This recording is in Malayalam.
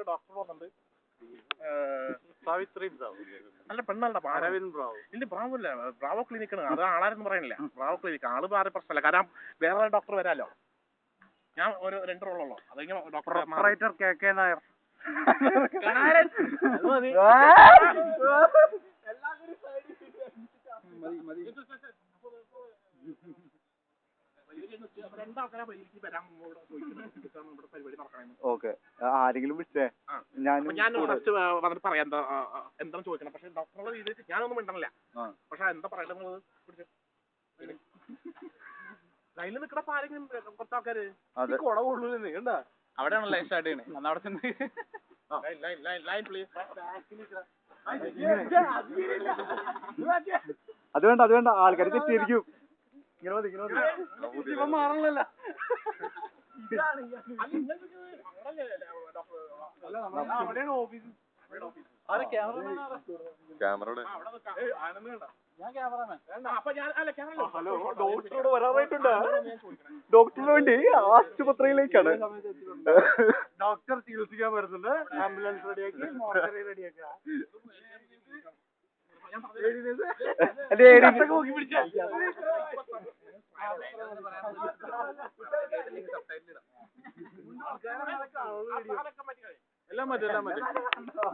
ഡോക്ടർ വന്നിട്ടുണ്ട്. നല്ല പെണ്ണല്ല ഇല്ല ബ്രാവോ ഇല്ല ബ്രാവോ ക്ലിനിക്കാണ്. അത് ആളാരെന്ന് പറയണില്ല. ബ്രാവോ ക്ലിനിക്ക് ആള് വേറെ പ്രശ്നമല്ല. കാരണം വേറെ ഡോക്ടർ വരാലോ. ഞാൻ ഒരു 2 റോളുള്ളൂ. അതെങ്ങനെ ഡോക്ടർ കെ നായർ ഓക്കെ ആരെങ്കിലും വിളിച്ചേ ഞാൻ ഫസ്റ്റ് വന്നിട്ട് പറയാം എന്താ ചോദിക്കണം. പക്ഷെ ഡോക്ടറുടെ രീതിയിൽ ഞാനൊന്നും മിണ്ടണില്ല. പക്ഷെ എന്താ പറയണത് ലൈനിൽ നിൽക്കണ ആരെങ്കിലും കുറച്ച് ആൾക്കാര് കൊട കൊള്ളൂല്ലേ കണ്ടാ അവിടെയാണല്ലോ സ്റ്റാർട്ട് ചെയ്യണേ. അന്ന് അവിടെ ചെന്ന് അത് വേണ്ട ആൾക്കാര് തെറ്റിയിരിക്കും. മാറണല്ലോ. ക്യാമറയുടെ ഡോക്ടറിന് വേണ്ടി ആശുപത്രിയിലേക്കാണ്. ഡോക്ടർ ചികിത്സിക്കാൻ വരുന്നുണ്ട്. ആംബുലൻസ് റെഡിയാക്കി മോർച്ചറി റെഡിയാക്കുക. എല്ലാം മതി